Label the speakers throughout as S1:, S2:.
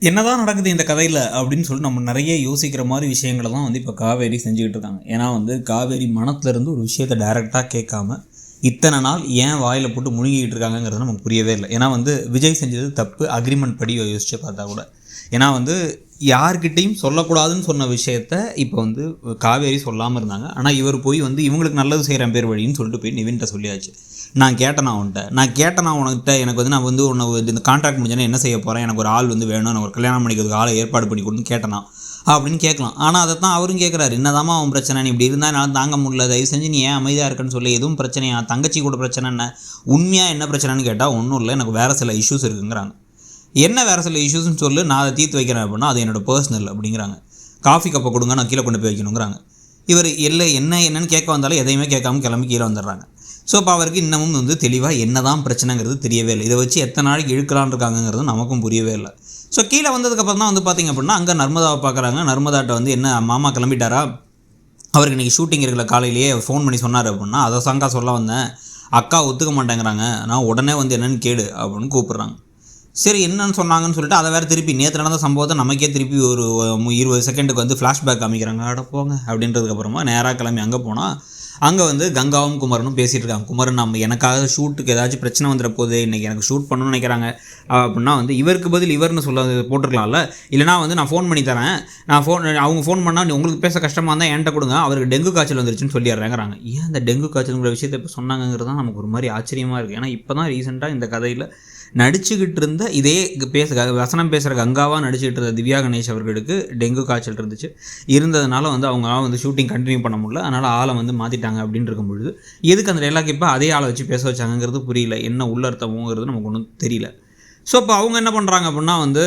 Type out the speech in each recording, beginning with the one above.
S1: என்னதான் நடக்குது இந்த கதையில் அப்படின்னு சொல்லிட்டு நம்ம நிறைய யோசிக்கிற மாதிரி விஷயங்களை தான் வந்து இப்போ காவேரி செஞ்சுக்கிட்டு இருக்காங்க. ஏன்னா வந்து காவேரி மனத்துலேருந்து ஒரு விஷயத்தை டைரெக்டாக கேட்காம இத்தனை நாள் ஏன் வாயில் போட்டு முழுங்கிக்கிட்டு இருக்காங்கங்கிறது நமக்கு புரியவே இல்லை. ஏன்னா வந்து விஜய் செஞ்சது தப்பு, அக்ரிமெண்ட் படி யோசிச்சு பார்த்தா கூட. ஏன்னா வந்து யார்கிட்டையும் சொல்லக்கூடாதுன்னு சொன்ன விஷயத்த இப்போ வந்து காவேரி சொல்லாமல் இருந்தாங்க. ஆனால் இவர் போய் வந்து இவங்களுக்கு நல்லது செய்கிறேன் பேர் வழின்னு சொல்லிட்டு போய் நிவின்கிட்ட சொல்லியாச்சு. நான் கேட்டேன் உனக்கிட்ட எனக்கு வந்து நான் வந்து உன்னை இந்த கான்ட்ராக்ட் முடிஞ்சேன்னா என்ன செய்ய போகிறேன், எனக்கு ஒரு ஆள் வந்து வேணும், எனக்கு ஒரு கல்யாணம் பண்ணிக்கிறதுக்கு ஆளை ஏற்பாடு பண்ணி கொடுன்னு கேட்டேனா அப்படின்னு கேட்கலாம். ஆனால் அதை தான் அவரும் கேட்குறாரு. என்னதாம்மா அவன் பிரச்சனை, நீ இப்படி இருந்தால் என்னால் தாங்க முடியல, தயவு செஞ்சு நீ ஏன் அமைதியாக இருக்குன்னு சொல்லி. எதுவும் பிரச்சனையா, தங்கச்சி கூட பிரச்சனை என்ன, உண்மையாக என்ன பிரச்சனைன்னு கேட்டால் ஒன்றும் இல்லை, எனக்கு வேறு சில இஷ்யூஸ் இருக்குங்கிறாங்க. என்ன வேறு சில இஷ்யூஸ்ன்னு சொல்லு, நான் அதை தீர்த்து வைக்கிறேன் அப்படின்னா அது என்னோடய பர்சனல் அப்படிங்கிறாங்க. காஃபி கப்பை கொடுங்க, நான் கீழே கொண்டு போய் வைக்கணுங்கிறாங்க. இவர் இல்லை என்னன்னு கேட்க வந்தாலும் எதையுமே கேட்காம கிளம்பி கீழே வந்துடுறாங்க. ஸோ இப்போ அவருக்கு இன்னமும் வந்து தெளிவாக என்ன தான் பிரச்சனைங்கிறது தெரியவே இல்லை. இதை வச்சு எத்தனை நாளைக்கு இழுக்கலான் இருக்காங்கிறது நமக்கும் புரியவே இல்லை. ஸோ கீழே வந்ததுக்கப்புறம் தான் வந்து பார்த்திங்க அப்படின்னா அங்கே நர்மதாவை பார்க்குறாங்க. நர்மதாட்ட வந்து என்ன மாமா கிளம்பிட்டாரா, அவருக்கு இன்றைக்கி ஷூட்டிங் இருக்கிற காலையிலேயே ஃபோன் பண்ணி சொன்னார் அப்படின்னா அதை சாங்கா சொல்ல வந்தேன், அக்கா ஒத்துக்க மாட்டேங்கிறாங்க, நான் உடனே வந்து என்னென்னு கேடு அப்படின்னு கூப்பிட்றாங்க. சரி என்னன்னு சொன்னாங்கன்னு சொல்லிட்டு அதை வேறு திருப்பி நேற்று நடந்த சம்பவத்தை நமக்கே திருப்பி ஒரு 20 செகண்டுக்கு வந்து ஃப்ளாஷ்பேக் காமிக்கிறாங்க. அட போங்க அப்படின்றதுக்கப்புறமா நேராக கிளம்பி அங்கே போனால் அங்கே வந்து கங்காவும் குமரனும் பேசிகிட்டு இருக்காங்க. குமரன் நம்ம எனக்காக ஷூட்டுக்கு ஏதாச்சும் பிரச்சனை வந்துட போகுது, இன்றைக்கி எனக்கு ஷூட் பண்ணணும்னு நினைக்கிறாங்க அப்படின்னா வந்து இவருக்கு பதில் இவர்னு சொல்ல போட்டிருக்கலாம்ல. இல்லைனா வந்து நான் ஃபோன் பண்ணி தரேன், அவங்க ஃபோன் பண்ணால் உங்களுக்கு பேச கஷ்டமாக இருந்தால் என்கிட்ட கொடுங்க, அவருக்கு டெங்கு காய்ச்சல் வந்துருச்சுன்னு சொல்லிடுறேங்கிறாங்க. ஏன் அந்த டெங்கு காய்ச்சலுங்கிற விஷயத்தை இப்போ சொன்னாங்கிறது தான் நமக்கு ஒரு மாதிரி ஆச்சரியமாக இருக்குது. ஏன்னா இப்போ தான் ரீசெண்டாக இந்த கதையில் நடிச்சுக்கிட்டு இருந்த இதே வசனம் பேசுகிற கங்காவாக நடிச்சுக்கிட்டு இருந்த திவ்யா கணேஷ் அவர்களுக்கு டெங்கு காய்ச்சல் இருந்ததுனால வந்து அவங்களால வந்து ஷூட்டிங் கண்டினியூ பண்ண முடியல, அதனால் ஆளை வந்து மாற்றிட்டாங்க அப்படின்னு இருக்கும் பொழுது எதுக்கு அந்த டைலாக் இப்போ அதே ஆளை வச்சு பேச வச்சாங்கிறது புரியல, என்ன உள்ளர்த்தமோங்கிறது நமக்கு ஒன்றும் தெரியல. ஸோ இப்போ அவங்க என்ன பண்ணுறாங்க அப்படின்னா வந்து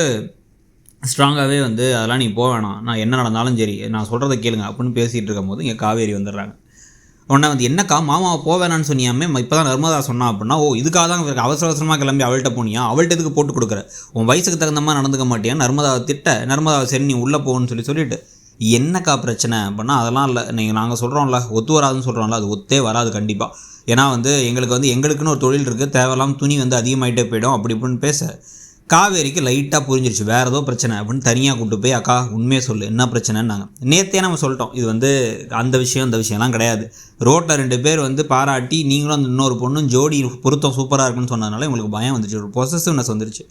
S1: ஸ்ட்ராங்காகவே வந்து அதெல்லாம் நீ போக வேணாம், நான் என்ன நடந்தாலும் சரி நான் சொல்கிறத கேளுங்க அப்படின்னு பேசிகிட்டு இருக்கும் போது இங்கே காவேரி வந்துடுறாங்க. உடனே வந்து என்னக்கா மாமாவை போவேணான்னு சொன்னியாமே, இப்போ தான் நர்மதா சொன்னா அப்படின்னா, ஓ இதுக்காக தான் அவசர அவசரமாக கிளம்பி அவள்கிட்ட போனியா, அவள்கிட்ட எதுக்கு போட்டு கொடுக்குற, உன் வயசுக்கு தகுந்த மாதிரி நடந்துக்க மாட்டியா, நர்மதாவை நர்மதாவை சரி நீ உள்ளே போகணும்னு சொல்லிட்டு என்னக்கா பிரச்சனை அப்படின்னா, அதெல்லாம் இல்லை, நாங்கள் சொல்கிறோம்ல ஒத்து வராதுன்னு சொல்கிறோம்ல, அது ஒத்தே வராது கண்டிப்பாக. ஏன்னா வந்து எங்களுக்குன்னு ஒரு தொழில் இருக்குது, தேவையில்லாமல் துணி வந்து அதிகமாகிட்டே போயிடும் அப்படி இப்படின்னு பேச காவேரிக்கு லைட்டாக புரிஞ்சிருச்சு வேறு ஏதோ பிரச்சனை அப்படின்னு தனியாக கூப்பிட்டு போய் அக்கா உண்மையை சொல்லு என்ன பிரச்சனைன்னு நாங்கள் நேற்றே நம்ம சொல்லிட்டோம். இது வந்து அந்த விஷயம்லாம் கிடையாது. ரோட்டில் 2 பேர் வந்து பாராட்டி நீங்களும் அந்த இன்னொரு பொண்ணும் ஜோடி பொருத்தம் சூப்பராக இருக்குன்னு சொன்னதுனால உங்களுக்கு பயம் வந்துச்சு, ஒரு பொசசிவ்னஸ் வந்துருச்சு.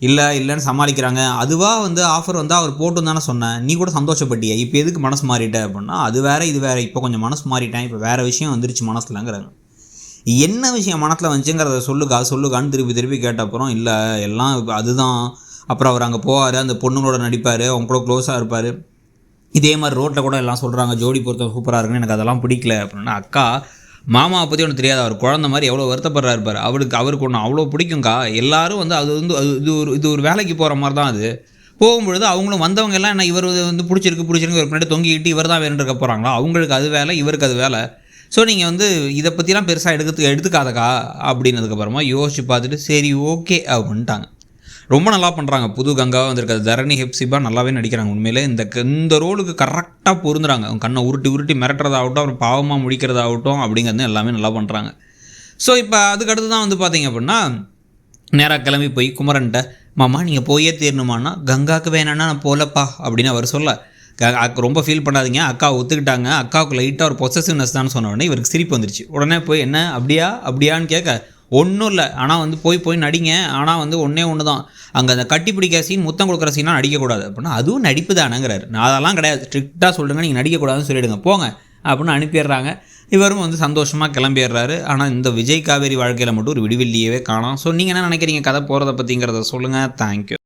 S1: இல்லைன்னு சமாளிக்கிறாங்க. அதுவாக வந்து ஆஃபர் வந்து அவர் போட்டுன்னு தானே சொன்னேன், நீ கூட சந்தோஷப்பட்டியா, இப்போ எதுக்கு மனசு மாறிட்ட அப்படின்னா அது வேறு இது வேறு, இப்போ கொஞ்சம் மனசு மாறிட்டேன், இப்போ வேறு விஷயம் வந்துருச்சு மனசுலங்கிறாங்க. என்ன விஷயம் மனத்தில் வந்துச்சுங்கிறத சொல்லுகான்னு திருப்பி கேட்ட அப்புறம் இல்லை எல்லாம் அதுதான். அப்புறம் அவர் அங்கே போவார், அந்த பொண்ணுங்களோட நடிப்பார், அவங்க கூட க்ளோஸாக இருப்பார், இதே மாதிரி ரோட்டில் கூட எல்லாம் சொல்கிறாங்க ஜோடி பொறுத்த சூப்பராக இருக்குன்னு, எனக்கு அதெல்லாம் பிடிக்கல அப்படின்னா அக்கா மாமாவை பற்றி ஒன்று தெரியாது, அவர் குழந்த மாதிரி எவ்வளோ வருத்தப்படுறா இருப்பார், அவருக்கு ஒன்று அவ்வளோ பிடிக்குங்க்கா. எல்லோரும் வந்து அது வந்து இது ஒரு வேலைக்கு போகிற மாதிரி தான். அது போகும்பொழுது அவங்களும் வந்தவங்க எல்லாம் என்ன இவர் வந்து பிடிச்சிருக்கு ஒரு பின்னாடி தொங்கிக்கிட்டு இவர் தான் வேணுன்னு இருக்க போகிறாங்களா, அவங்களுக்கு அது வேலை இவருக்கு அது வேலை. ஸோ நீங்கள் வந்து இதை பற்றிலாம் பெருசாக எடுத்துக்காதக்கா அப்படின்னதுக்கப்புறமா யோசிச்சு பார்த்துட்டு சரி ஓகே அப்படின்ட்டாங்க. ரொம்ப நல்லா பண்ணுறாங்க. புது கங்காவாக வந்திருக்காது, தரணி ஹெப்சிபா நல்லாவே நடிக்கிறாங்க. உண்மையிலே இந்த ரோலுக்கு கரெக்டாக பொருந்துறாங்க. அவங்க கண்ணை உருட்டி மிரட்டுறதாகட்டும், அப்புறம் பாவமாக முடிக்கிறதாகட்டும் அப்படிங்கிறது எல்லாமே நல்லா பண்ணுறாங்க. ஸோ இப்போ அதுக்கடுத்து தான் வந்து பார்த்திங்க அப்படின்னா நேராக கிளம்பி போய் குமரன்ட்ட மாமா நீங்கள் போயே தீரணுமான்னா, கங்காவுக்கு வேணான்னா நான் போகலப்பா அப்படின்னு அவர் சொல்ல, ரொம்ப ஃபீல் பண்ணாதீங்க, அக்கா ஒத்துக்கிட்டாங்க, அக்காவுக்கு லைட்டாக ஒரு பொசசிவ்னஸ் தான் சொன்ன உடனே இவருக்கு சிரிப்பு வந்துருச்சு. உடனே போய் என்ன அப்படியான்னு கேட்க ஒன்றும் இல்லை, ஆனால் வந்து போய் நடிங்க, ஆனால் வந்து ஒன்று தான், அங்கே அந்த கட்டி பிடிக்கிற சீன் முத்தம் கொடுக்குற சீனாக நடிக்கக்கூடாது அப்படின்னா அதுவும் நடிப்பு தானேங்கிறாரு. நான் அதெல்லாம் கிடையாது, ஸ்ட்ரிக்டாக சொல்லுங்க, நீங்கள் நடிக்கக்கூடாதுன்னு சொல்லிவிடுங்க போங்க அப்படின்னு அனுப்பிடுறாங்க. இவரும் வந்து சந்தோஷமாக கிளம்பிடுறாரு. ஆனால் இந்த விஜய் காவேரி வாழ்க்கையில் மட்டும் ஒரு விடிவெள்ளியவே காணோம். ஸோ நீங்கள் என்ன நினைக்கிறீங்க கதை போகிறத பற்றிங்கிறத சொல்லுங்கள். தேங்க்யூ.